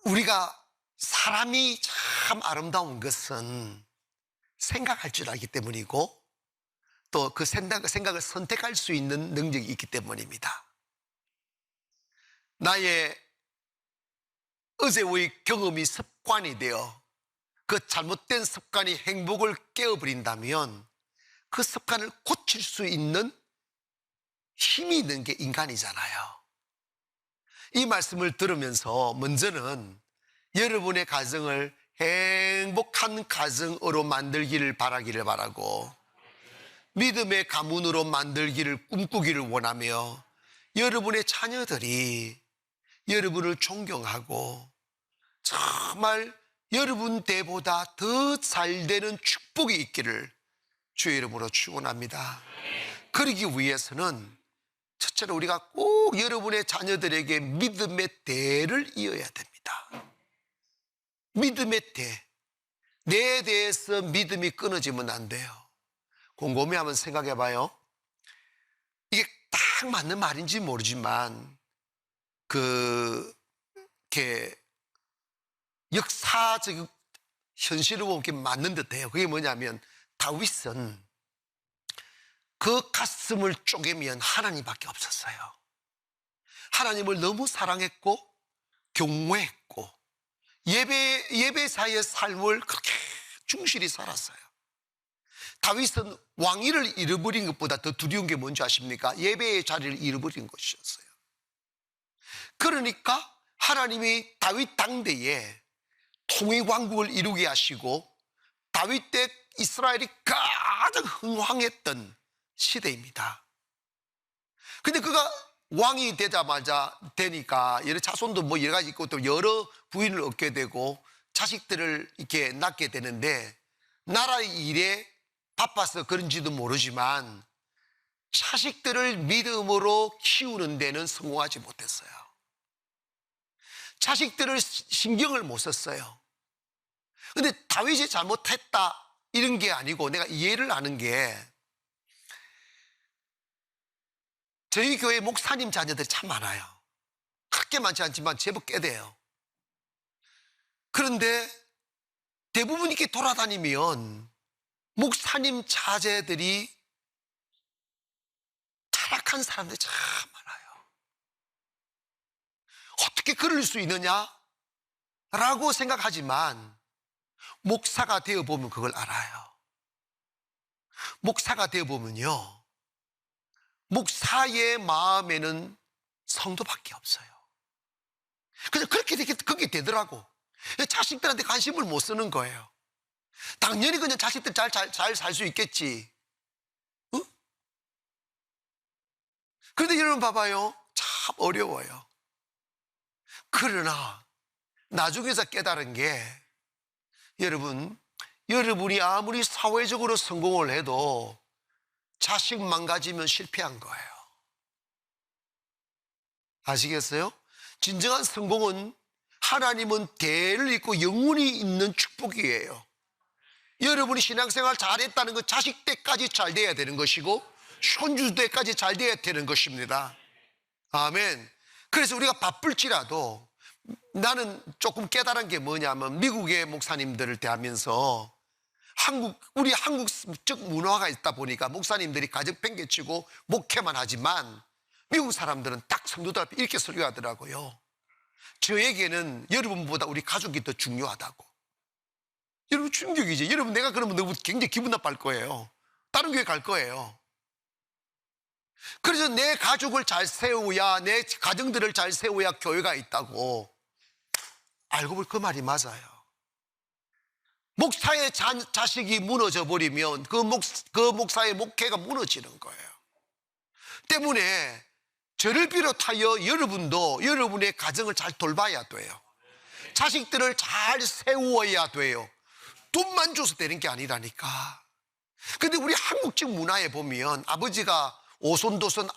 우리가 사람이 참 아름다운 것은 생각할 줄 알기 때문이고 또 그 생각을 선택할 수 있는 능력이 있기 때문입니다. 나의 어제의 경험이 습관이 되어 그 잘못된 습관이 행복을 깨어버린다면 그 습관을 고칠 수 있는 힘이 있는 게 인간이잖아요. 이 말씀을 들으면서 먼저는 여러분의 가정을 행복한 가정으로 만들기를 바라기를 바라고 믿음의 가문으로 만들기를 꿈꾸기를 원하며 여러분의 자녀들이 여러분을 존경하고 정말 여러분 때보다 더 잘되는 축복이 있기를 주의 이름으로 축원합니다. 그러기 위해서는 첫째로 우리가 꼭 여러분의 자녀들에게 믿음의 대를 이어야 됩니다. 믿음의 대. 내 대해서 믿음이 끊어지면 안 돼요. 곰곰이 한번 생각해 봐요. 이게 딱 맞는 말인지 모르지만 이렇게 역사적 현실을 보면 이렇게 맞는 듯해요. 그게 뭐냐면 다윗은 그 가슴을 쪼개면 하나님밖에 없었어요. 하나님을 너무 사랑했고 경외했고 예배사의 삶을 그렇게 충실히 살았어요. 다윗은 왕위를 잃어버린 것보다 더 두려운 게 뭔지 아십니까? 예배의 자리를 잃어버린 것이었어요. 그러니까 하나님이 다윗 당대에 통일왕국을 이루게 하시고 다윗 때 이스라엘이 가장 흥황했던 시대입니다. 근데 그가 왕이 되니까 여러 자손도 뭐 여러 가지 있고 또 여러 부인을 얻게 되고 자식들을 이렇게 낳게 되는데 나라 일에 바빠서 그런지도 모르지만 자식들을 믿음으로 키우는 데는 성공하지 못했어요. 자식들을 신경을 못 썼어요. 근데 다윗이 잘못했다 이런 게 아니고 내가 이해를 하는 게 저희 교회 목사님 자녀들이 참 많아요. 그렇게 많지 않지만 제법 꽤 돼요. 그런데 대부분 이렇게 돌아다니면 목사님 자제들이 타락한 사람들이 참 많아요. 어떻게 그럴 수 있느냐? 라고 생각하지만 목사가 되어보면 그걸 알아요. 목사가 되어보면요, 목사의 마음에는 성도밖에 없어요. 그냥 그렇게 되더라고. 자식들한테 관심을 못 쓰는 거예요. 당연히 그냥 자식들 잘 살 수 있겠지. 응? 그런데 여러분 봐봐요. 참 어려워요. 그러나 나중에서 깨달은 게 여러분이 아무리 사회적으로 성공을 해도 자식 망가지면 실패한 거예요. 아시겠어요? 진정한 성공은 하나님은 대를 잇고 영원히 있는 축복이에요. 여러분이 신앙생활 잘했다는 건 자식 때까지 잘 돼야 되는 것이고 손주 때까지 잘 돼야 되는 것입니다. 아멘. 그래서 우리가 바쁠지라도 나는 조금 깨달은 게 뭐냐면 미국의 목사님들을 대하면서 우리 한국적 문화가 있다 보니까 목사님들이 가정 팽개치고 목회만 하지만 미국 사람들은 딱 성도들 앞에 이렇게 설교하더라고요. 저에게는 여러분보다 우리 가족이 더 중요하다고. 여러분 충격이지. 여러분 내가 그러면 너무 굉장히 기분 나빠할 거예요. 다른 교회 갈 거예요. 그래서 내 가족을 잘 세워야, 내 가정들을 잘 세워야 교회가 있다고. 알고 보니 그 말이 맞아요. 목사의 자식이 무너져 버리면 그 목사의 목회가 무너지는 거예요. 때문에 저를 비롯하여 여러분도 여러분의 가정을 잘 돌봐야 돼요. 자식들을 잘 세워야 돼요. 돈만 줘서 되는 게 아니라니까. 근데 우리 한국적 문화에 보면 아버지가 오손도손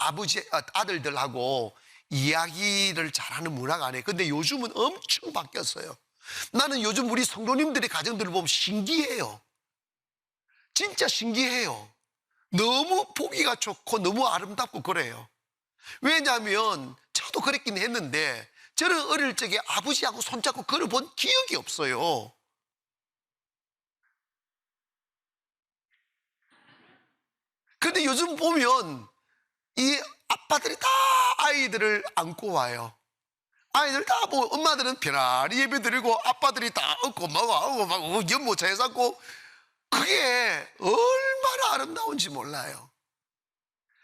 아들들하고 이야기를 잘하는 문화가 아니에요. 근데 요즘은 엄청 바뀌었어요. 나는 요즘 우리 성도님들의 가정들을 보면 신기해요. 진짜 신기해요. 너무 보기가 좋고 너무 아름답고 그래요. 왜냐하면 저도 그랬긴 했는데 저는 어릴 적에 아버지하고 손잡고 걸어본 기억이 없어요. 그런데 요즘 보면 이 아빠들이 다 아이들을 안고 와요. 아이들 다 뭐 엄마들은 편안히 예배 드리고 아빠들이 다 업고 막 연모차에 잡고, 그게 얼마나 아름다운지 몰라요.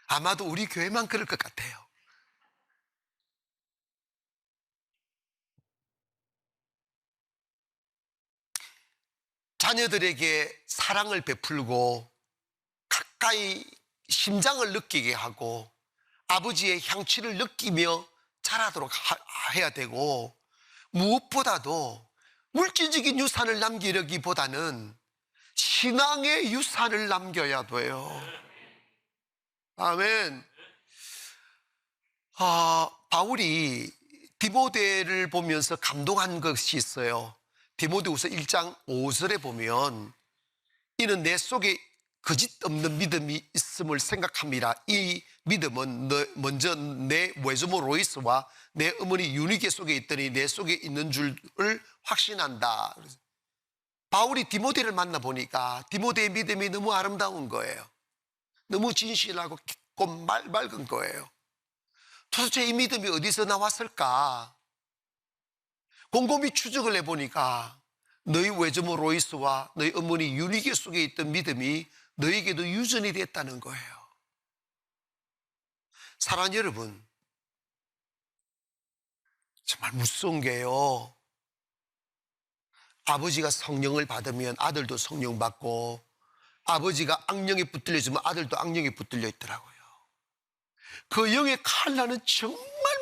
아마도 우리 교회만 그럴 것 같아요. 자녀들에게 사랑을 베풀고 가까이 심장을 느끼게 하고 아버지의 향취를 느끼며 자라도록 해야 되고, 무엇보다도 물질적인 유산을 남기려기보다는 신앙의 유산을 남겨야 돼요. 아멘. 바울이 디모데를 보면서 감동한 것이 있어요. 디모데후서 1장 5절에 보면 이는 내 속에 거짓 없는 믿음이 있음을 생각합니다. 이 믿음은 먼저 내 외조모 로이스와 내 어머니 유니게 속에 있더니 내 속에 있는 줄을 확신한다. 바울이 디모데를 만나보니까 디모데의 믿음이 너무 아름다운 거예요. 너무 진실하고 깊고 맑은 거예요. 도대체 이 믿음이 어디서 나왔을까? 곰곰이 추적을 해보니까 너희 외조모 로이스와 너희 어머니 유니게 속에 있던 믿음이 너에게도 유전이 됐다는 거예요. 사랑하는 여러분, 정말 무서운 게요, 아버지가 성령을 받으면 아들도 성령 받고, 아버지가 악령에 붙들려주면 아들도 악령에 붙들려 있더라고요. 그 영의 칼날은 정말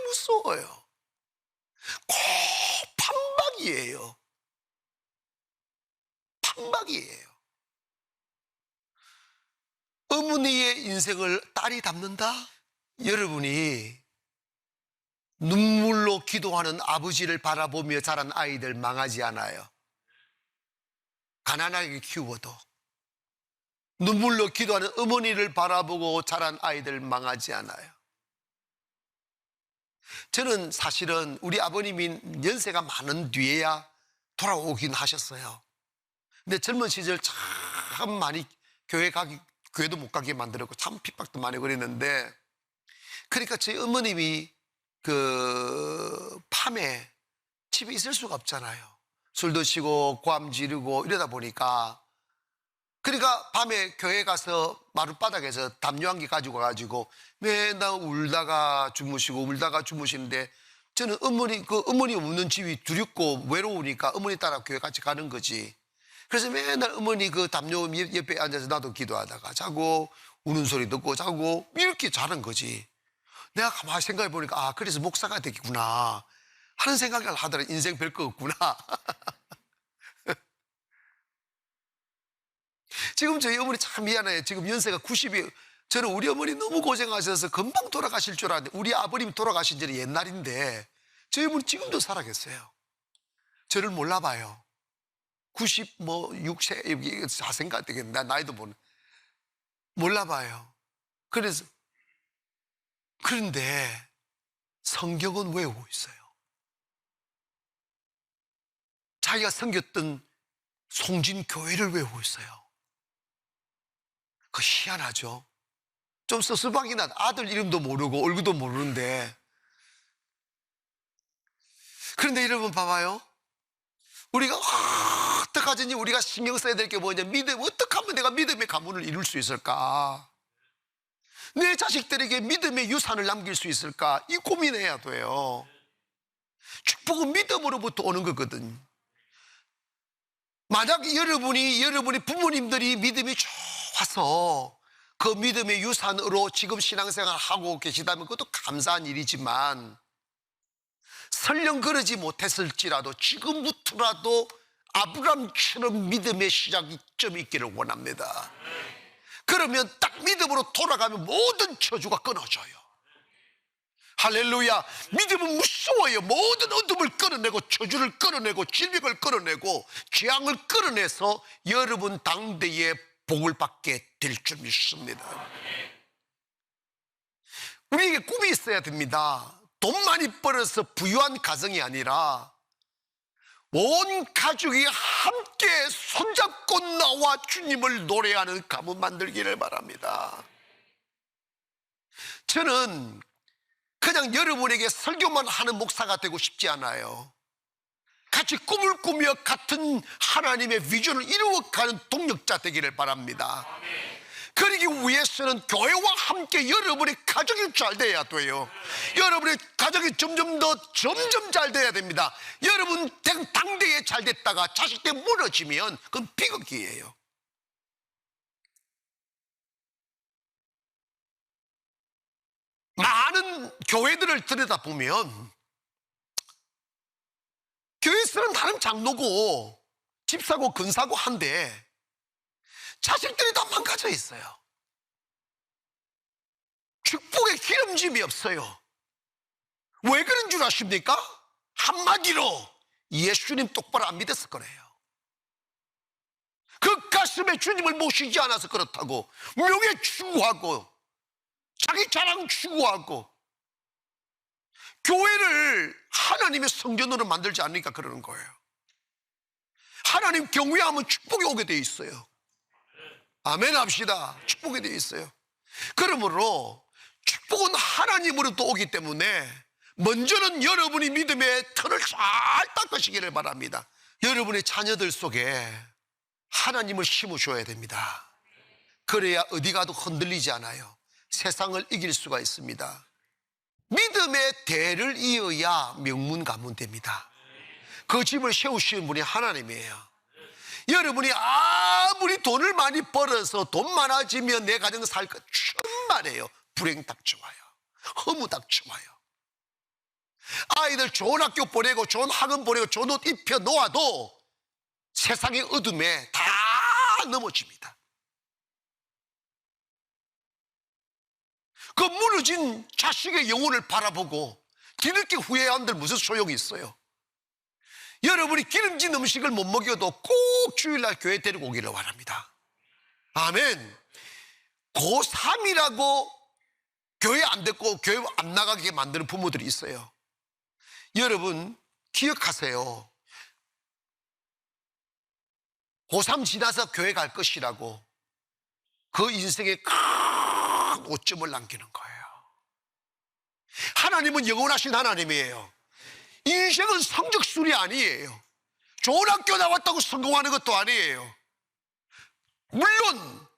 무서워요. 꼭 판박이에요. 판박이에요. 어머니의 인생을 딸이 담는다? 여러분이 눈물로 기도하는 아버지를 바라보며 자란 아이들 망하지 않아요. 가난하게 키워도 눈물로 기도하는 어머니를 바라보고 자란 아이들 망하지 않아요. 저는 사실은 우리 아버님이 연세가 많은 뒤에야 돌아오긴 하셨어요. 근데 젊은 시절 참 많이 교회도 못 가게 만들었고 참 핍박도 많이 그랬는데, 그러니까 저희 어머님이 밤에 집에 있을 수가 없잖아요. 술 드시고 고함 지르고 이러다 보니까, 그러니까 밤에 교회 가서 마룻바닥에서 담요 한 개 가지고 가가지고 맨날 울다가 주무시는데, 저는 어머니 없는 집이 두렵고 외로우니까 어머니 따라 교회 같이 가는 거지. 그래서 맨날 어머니 그 담요 옆에 앉아서 나도 기도하다가 자고, 우는 소리 듣고 자고, 이렇게 자는 거지. 내가 가만히 생각해 보니까 그래서 목사가 되겠구나 하는 생각을 하더라. 인생 별거 없구나. 지금 저희 어머니 참 미안해요. 지금 연세가 90이. 저는 우리 어머니 너무 고생하셔서 금방 돌아가실 줄 알았는데, 우리 아버님 돌아가신 지는 옛날인데 저희 어머니 지금도 살아계세요. 저를 몰라봐요. 96세 자생가 되겠나, 나이도 몰라봐요. 그런데 성경은 외우고 있어요. 자기가 섬겼던 송진교회를 외우고 있어요. 그거 희한하죠. 좀 섭섭하긴 하다. 아들 이름도 모르고 얼굴도 모르는데. 그런데 여러분 봐봐요. 우리가 어떡하지? 우리가 신경 써야 될 게 뭐냐? 어떻게 하면 내가 믿음의 가문을 이룰 수 있을까? 내 자식들에게 믿음의 유산을 남길 수 있을까? 이 고민해야 돼요. 축복은 믿음으로부터 오는 거거든. 만약 여러분이 부모님들이 믿음이 좋아서 그 믿음의 유산으로 지금 신앙생활을 하고 계시다면 그것도 감사한 일이지만, 설령 그러지 못했을지라도 지금부터라도 아브람처럼 믿음의 시작점이 있기를 원합니다. 그러면 딱 믿음으로 돌아가면 모든 저주가 끊어져요. 할렐루야. 믿음은 무서워요. 모든 어둠을 끌어내고 저주를 끌어내고 질병을 끌어내고 재앙을 끌어내서 여러분 당대에 복을 받게 될 줄 믿습니다. 우리에게 꿈이 있어야 됩니다. 돈 많이 벌어서 부유한 가정이 아니라 온 가족이 함께 손잡고 나와 주님을 노래하는 가문 만들기를 바랍니다. 저는 그냥 여러분에게 설교만 하는 목사가 되고 싶지 않아요. 같이 꿈을 꾸며 같은 하나님의 비전을 이루어가는 동력자 되기를 바랍니다. 그러기 위해서는 교회와 함께 여러분의 가족이 잘 돼야 돼요. 여러분의 가족이 점점 잘 돼야 됩니다. 여러분 당대에 잘 됐다가 자식 때 무너지면 그건 비극이에요. 많은 교회들을 들여다보면 교회에서는 나름 장로고 집사고 근사고 한데 자식들이 다 망가져 있어요. 축복의 기름짐이 없어요. 왜 그런 줄 아십니까? 한마디로 예수님 똑바로 안 믿어서 그래요. 그 가슴에 주님을 모시지 않아서 그렇다고 명예 추구하고 자기 자랑 추구하고 교회를 하나님의 성전으로 만들지 않으니까 그러는 거예요. 하나님 경외하면 축복이 오게 돼 있어요. 아멘 합시다. 축복이 돼 있어요. 그러므로 축복은 하나님으로부터 오기 때문에 먼저는 여러분이 믿음의 틀을 잘 닦으시기를 바랍니다. 여러분의 자녀들 속에 하나님을 심으셔야 됩니다. 그래야 어디 가도 흔들리지 않아요. 세상을 이길 수가 있습니다. 믿음의 대를 이어야 명문 가문 됩니다. 그 집을 세우시는 분이 하나님이에요. 여러분이 아무리 돈을 많이 벌어서 돈 많아지면 내 가정 살 것 천만에요. 불행 닥쳐와요. 허무 닥쳐와요. 아이들 좋은 학교 보내고 좋은 학원 보내고 좋은 옷 입혀 놓아도 세상의 어둠에 다 넘어집니다. 그 무너진 자식의 영혼을 바라보고 뒤늦게 후회한들 무슨 소용이 있어요? 여러분이 기름진 음식을 못 먹여도 꼭 주일날 교회 데리고 오기를 바랍니다. 아멘. 고3이라고 교회 안 됐고 교회 안 나가게 만드는 부모들이 있어요. 여러분 기억하세요. 고3 지나서 교회 갈 것이라고 그 인생에 큰 오점을 남기는 거예요. 하나님은 영원하신 하나님이에요. 인생은 성적순이 아니에요. 좋은 학교 나왔다고 성공하는 것도 아니에요. 물론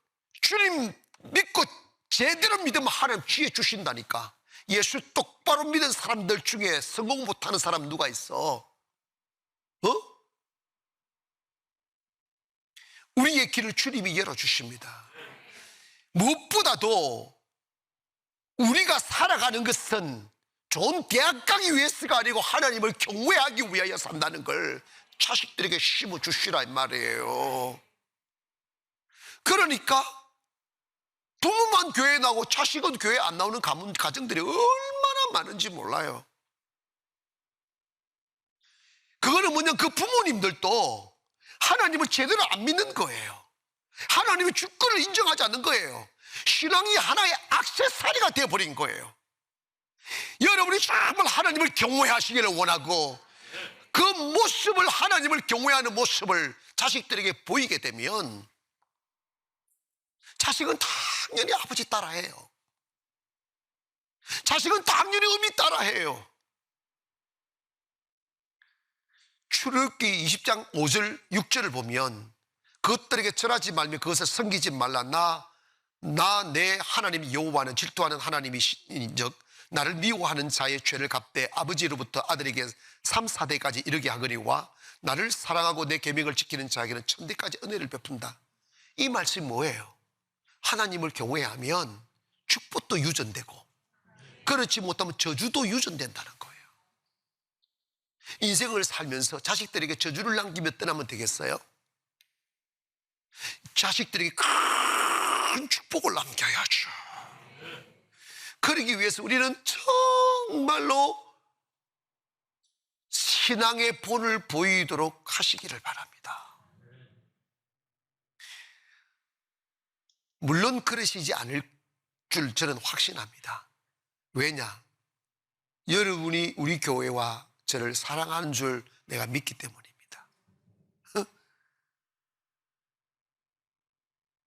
주님 믿고 제대로 믿으면 하나님 지혜 주신다니까. 예수 똑바로 믿은 사람들 중에 성공 못하는 사람 누가 있어? 우리의 길을 주님이 열어주십니다. 무엇보다도 우리가 살아가는 것은 좋은 대학 가기 위해서가 아니고 하나님을 경외하기 위하여 산다는 걸 자식들에게 심어주시라 이 말이에요. 그러니까 부모만 교회 나오고 자식은 교회 안 나오는 가정들이 얼마나 많은지 몰라요. 그거는 뭐냐, 그 부모님들도 하나님을 제대로 안 믿는 거예요. 하나님의 주권을 인정하지 않는 거예요. 신앙이 하나의 액세서리가 되어버린 거예요. 여러분이 정말 하나님을 경외하시기를 원하고 그 모습을, 하나님을 경외하는 모습을 자식들에게 보이게 되면 자식은 당연히 아버지 따라해요. 자식은 당연히 어미 따라해요. 출애굽기 20장 5절 6절을 보면 그것들에게 절하지 말며 그것을 섬기지 말라. 나 내 하나님 여호와는 질투하는 하나님이신즉 나를 미워하는 자의 죄를 갚되 아버지로부터 아들에게 3, 4대까지 이르게 하거니와 나를 사랑하고 내 계명을 지키는 자에게는 천대까지 은혜를 베푼다. 이 말씀이 뭐예요? 하나님을 경외하면 축복도 유전되고 그렇지 못하면 저주도 유전된다는 거예요. 인생을 살면서 자식들에게 저주를 남기며 떠나면 되겠어요? 자식들에게 큰 축복을 남겨야죠. 그러기 위해서 우리는 정말로 신앙의 본을 보이도록 하시기를 바랍니다. 물론 그러시지 않을 줄 저는 확신합니다. 왜냐? 여러분이 우리 교회와 저를 사랑하는 줄 내가 믿기 때문입니다.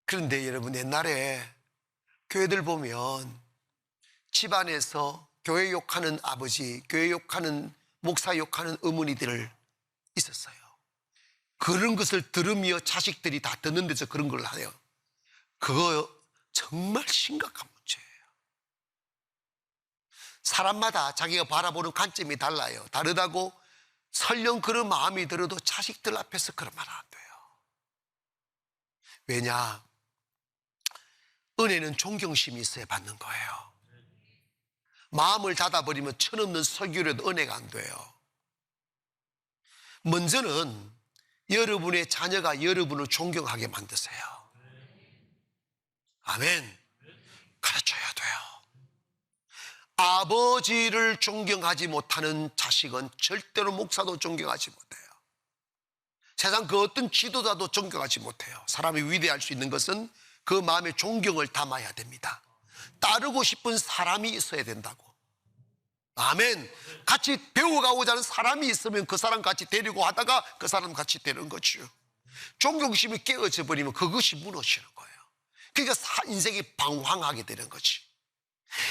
그런데 여러분, 옛날에 교회들 보면 집안에서 교회 욕하는 아버지, 교회 욕하는 목사 욕하는 어머니들 있었어요. 그런 것을 들으며 자식들이 다 듣는 데서 그런 걸 해요. 그거 정말 심각한 문제예요. 사람마다 자기가 바라보는 관점이 달라요. 다르다고 설령 그런 마음이 들어도 자식들 앞에서 그러면 안 돼요. 왜냐? 은혜는 존경심이 있어야 받는 거예요. 마음을 닫아버리면 천없는 설교라도 은혜가 안 돼요. 먼저는 여러분의 자녀가 여러분을 존경하게 만드세요. 아멘. 가르쳐야 돼요. 아버지를 존경하지 못하는 자식은 절대로 목사도 존경하지 못해요. 세상 그 어떤 지도자도 존경하지 못해요. 사람이 위대할 수 있는 것은 그 마음에 존경을 담아야 됩니다. 따르고 싶은 사람이 있어야 된다고. 아멘. 같이 배워가고자 하는 사람이 있으면 그 사람 같이 데리고 하다가 그 사람 같이 되는 거죠. 존경심이 깨어져 버리면 그것이 무너지는 거예요. 그러니까 인생이 방황하게 되는 거지.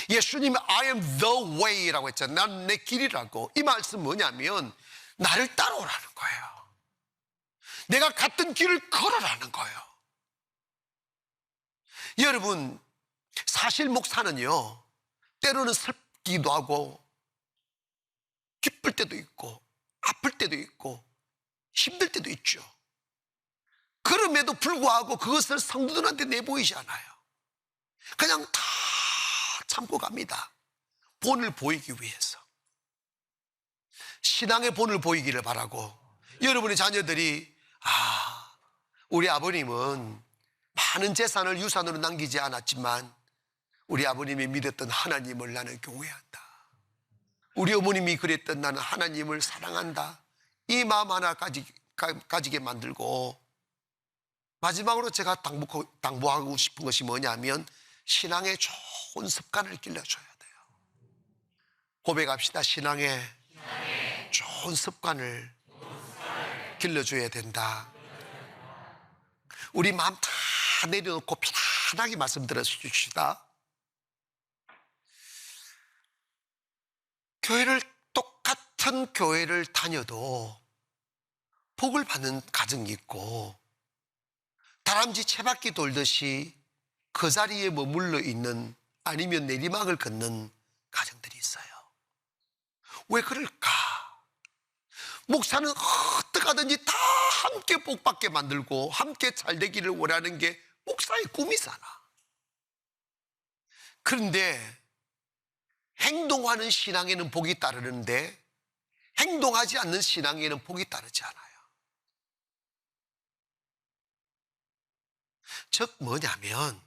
예수님이 I am the way라고 했잖아요. 난 내 길이라고. 이 말씀 뭐냐면 나를 따라오라는 거예요. 내가 갔던 길을 걸어라는 거예요. 여러분, 사실 목사는요, 때로는 슬기도 하고 기쁠 때도 있고 아플 때도 있고 힘들 때도 있죠. 그럼에도 불구하고 그것을 성도들한테 내보이지 않아요. 그냥 다 참고 갑니다. 본을 보이기 위해서. 신앙의 본을 보이기를 바라고, 여러분의 자녀들이 우리 아버님은 많은 재산을 유산으로 남기지 않았지만 우리 아버님이 믿었던 하나님을 나는 경외한다. 우리 어머님이 그랬던 나는 하나님을 사랑한다. 이 마음 하나 가지게 만들고, 마지막으로 제가 당부하고 싶은 것이 뭐냐면 신앙의 좋은 습관을 길러줘야 돼요. 고백합시다. 신앙의 좋은 습관을 길러줘야 된다. 우리 마음 다 내려놓고 편안하게 말씀 들어주시다. 똑같은 교회를 다녀도 복을 받는 가정이 있고, 다람쥐 채바퀴 돌듯이 그 자리에 머물러 있는, 아니면 내리막을 걷는 가정들이 있어요. 왜 그럴까? 목사는 어떻게 하든지 다 함께 복받게 만들고 함께 잘 되기를 원하는 게 목사의 꿈이잖아. 그런데 행동하는 신앙에는 복이 따르는데 행동하지 않는 신앙에는 복이 따르지 않아요. 즉 뭐냐면,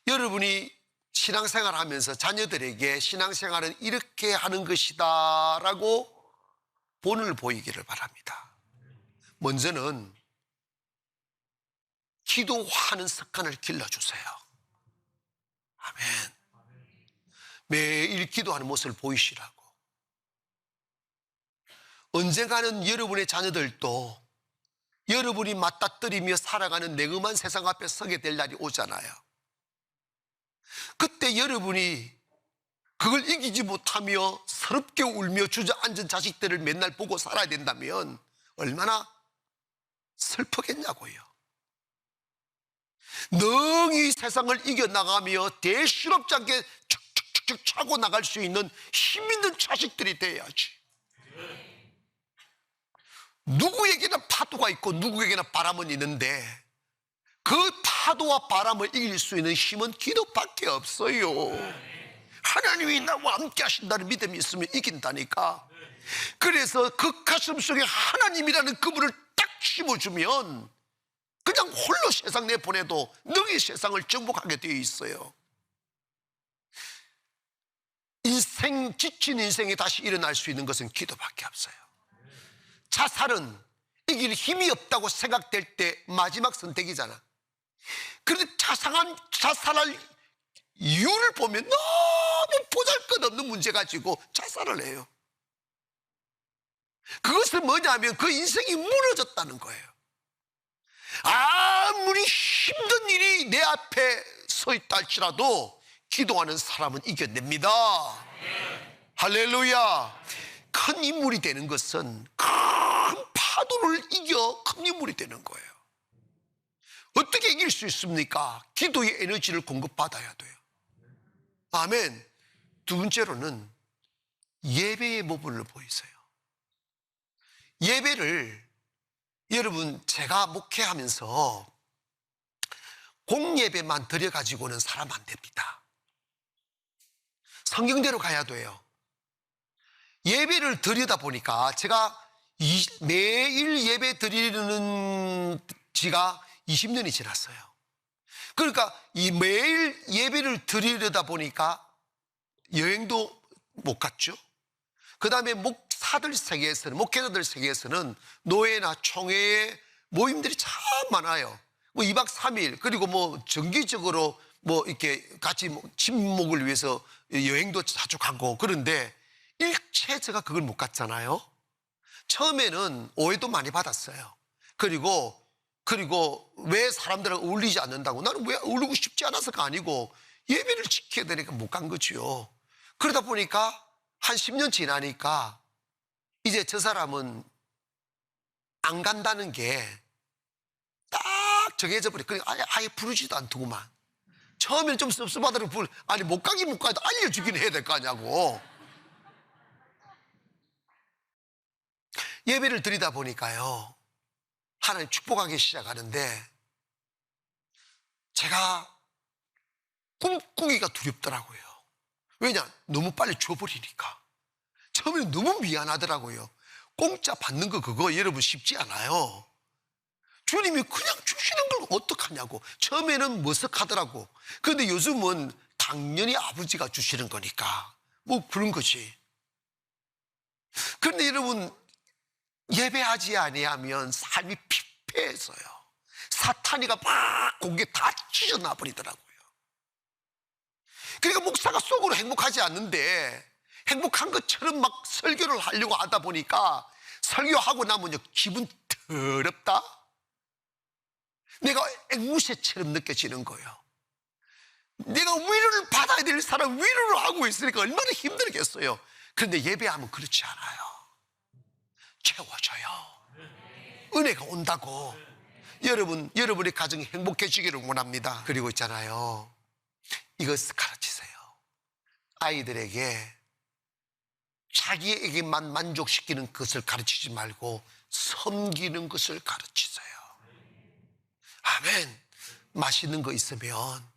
여러분이 신앙생활 하면서 자녀들에게 신앙생활은 이렇게 하는 것이다 라고 본을 보이기를 바랍니다. 먼저는 기도하는 습관을 길러주세요. 아멘. 매일 기도하는 모습을 보이시라고. 언젠가는 여러분의 자녀들도 여러분이 맞닥뜨리며 살아가는 냉엄한 세상 앞에 서게 될 날이 오잖아요. 그때 여러분이 그걸 이기지 못하며 서럽게 울며 주저앉은 자식들을 맨날 보고 살아야 된다면 얼마나 슬프겠냐고요. 능히 세상을 이겨나가며 대수롭지 않게 축축축축 차고 나갈 수 있는 힘 있는 자식들이 돼야지. 누구에게나 파도가 있고 누구에게나 바람은 있는데 그 파도와 바람을 이길 수 있는 힘은 기도밖에 없어요. 하나님이 나와 함께 하신다는 믿음이 있으면 이긴다니까. 그래서 그 가슴 속에 하나님이라는 그분을 딱 심어주면 그냥 홀로 세상 내보내도 능히 세상을 정복하게 되어 있어요. 지친 인생이 다시 일어날 수 있는 것은 기도밖에 없어요. 자살은 이길 힘이 없다고 생각될 때 마지막 선택이잖아. 그런데 자살할 이유를 보면 너무 보잘것없는 문제 가지고 자살을 해요. 그것은 뭐냐면 그 인생이 무너졌다는 거예요. 아무리 힘든 일이 내 앞에 서 있다 할지라도 기도하는 사람은 이겨냅니다. 할렐루야. 큰 인물이 되는 것은 큰 파도를 이겨 큰 인물이 되는 거예요. 어떻게 이길 수 있습니까? 기도의 에너지를 공급받아야 돼요. 아멘. 두 번째로는 예배의 부분을 보이세요. 예배를 여러분, 제가 목회하면서 공예배만 드려가지고는 사람 안 됩니다. 성경대로 가야 돼요. 예배를 드리다 보니까 제가 매일 예배 드리는 지가 20년이 지났어요. 그러니까 이 매일 예배를 드리려다 보니까 여행도 못 갔죠. 그 다음에 목사들 세계에서는, 목회자들 세계에서는 노예나 총회의 모임들이 참 많아요. 뭐 2박 3일, 그리고 뭐 정기적으로 뭐 이렇게 같이 뭐 친목을 위해서 여행도 자주 가고. 그런데 일체 제가 그걸 못 갔잖아요. 처음에는 오해도 많이 받았어요. 그리고 왜 사람들하고 어울리지 않는다고, 나는 왜 어울리고 싶지 않아서가 아니고 예배를 지켜야 되니까 못 간 거지요. 그러다 보니까 한 10년 지나니까 이제 저 사람은 안 간다는 게 딱 정해져 버려. 그러니까 아예 부르지도 않더구만. 처음에는 좀 섭섭하더라도 아니 못 가긴 못 가도 알려주긴 해야 될 거 아냐고. 예배를 드리다 보니까요, 하나님 축복하기 시작하는데 제가 꿈꾸기가 두렵더라고요. 왜냐? 너무 빨리 줘버리니까. 처음에는 너무 미안하더라고요. 공짜 받는 거 그거 여러분 쉽지 않아요. 주님이 그냥 주시는 걸 어떡하냐고. 처음에는 머쓱하더라고. 그런데 요즘은 당연히 아버지가 주시는 거니까 뭐 그런 거지. 그런데 여러분, 예배하지 아니하면 삶이 피폐해서요. 사탄이가 막 공개 다 찢어놔 버리더라고요. 그러니까 목사가 속으로 행복하지 않는데 행복한 것처럼 막 설교를 하려고 하다 보니까 설교하고 나면 기분 더럽다? 내가 앵무새처럼 느껴지는 거예요. 내가 위로를 받아야 될 사람 위로를 하고 있으니까 얼마나 힘들겠어요. 그런데 예배하면 그렇지 않아요. 채워져요. 은혜가 온다고. 여러분의 가정이 행복해지기를 원합니다. 그리고 있잖아요, 이것을 가르치세요. 아이들에게 자기에게만 만족시키는 것을 가르치지 말고 섬기는 것을 가르치세요. 아멘. 맛있는 거 있으면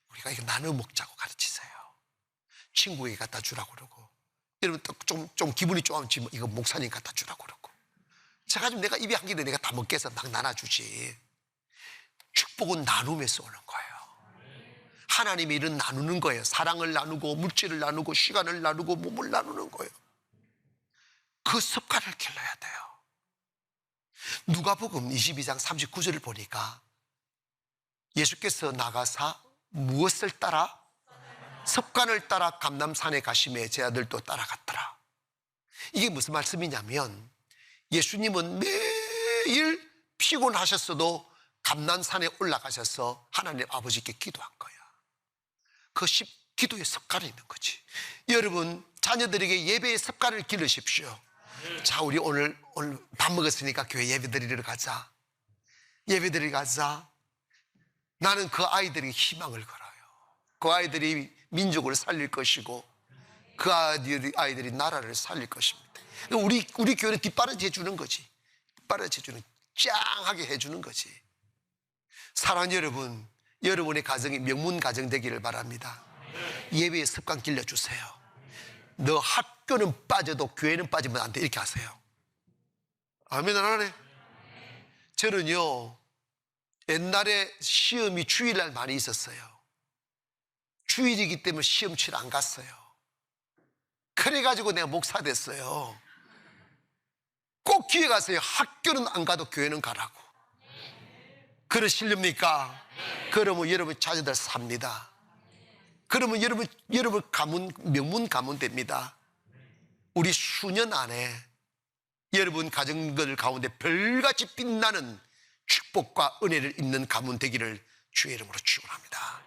우리가 이거 나눠 먹자고 가르치세요. 친구에게 갖다 주라고 그러고, 여러분 좀 기분이 좋아지면 이거 목사님 갖다 주라고 그러고. 제가 좀 내가 입에 한 개인데 내가 다 먹게 해서 막 나눠주지. 축복은 나눔에서 오는 거예요. 하나님이 이런 나누는 거예요. 사랑을 나누고 물질을 나누고 시간을 나누고 몸을 나누는 거예요. 그 습관을 길러야 돼요. 누가복음 22장 39절을 보니까 예수께서 나가사 무엇을 따라? 습관을 따라 감람산에 가심에 제 아들도 따라갔더라. 이게 무슨 말씀이냐면 예수님은 매일 피곤하셨어도 감람산에 올라가셔서 하나님 아버지께 기도한 거야. 그 기도의 습관이 있는 거지. 여러분, 자녀들에게 예배의 습관을 기르십시오. 자, 우리 오늘 밥 먹었으니까 교회 예배 드리러 가자. 예배 드리러 가자. 나는 그 아이들에게 희망을 걸어요. 그 아이들이 민족을 살릴 것이고 그 아이들이 나라를 살릴 것입니다. 우리 교회는 뒷바라지 해주는 거지. 뒷바라지 해주는, 짱하게 해주는 거지. 사랑하는 여러분, 여러분의 가정이 명문 가정 되기를 바랍니다. 예배의 습관 길러주세요. 너 학교는 빠져도 교회는 빠지면 안 돼, 이렇게 하세요. 아멘. 안 하네. 저는요, 옛날에 시험이 주일날 많이 있었어요. 주일이기 때문에 시험 치러 안 갔어요. 그래가지고 내가 목사 됐어요. 꼭 기회 가세요. 학교는 안 가도 교회는 가라고. 그러시렵니까? 그러면 여러분 자녀들 삽니다. 그러면 여러분 가문, 명문 가문 됩니다. 우리 수년 안에 여러분 가정들 가운데 별같이 빛나는 축복과 은혜를 입는 가문 되기를 주의 이름으로 축원합니다.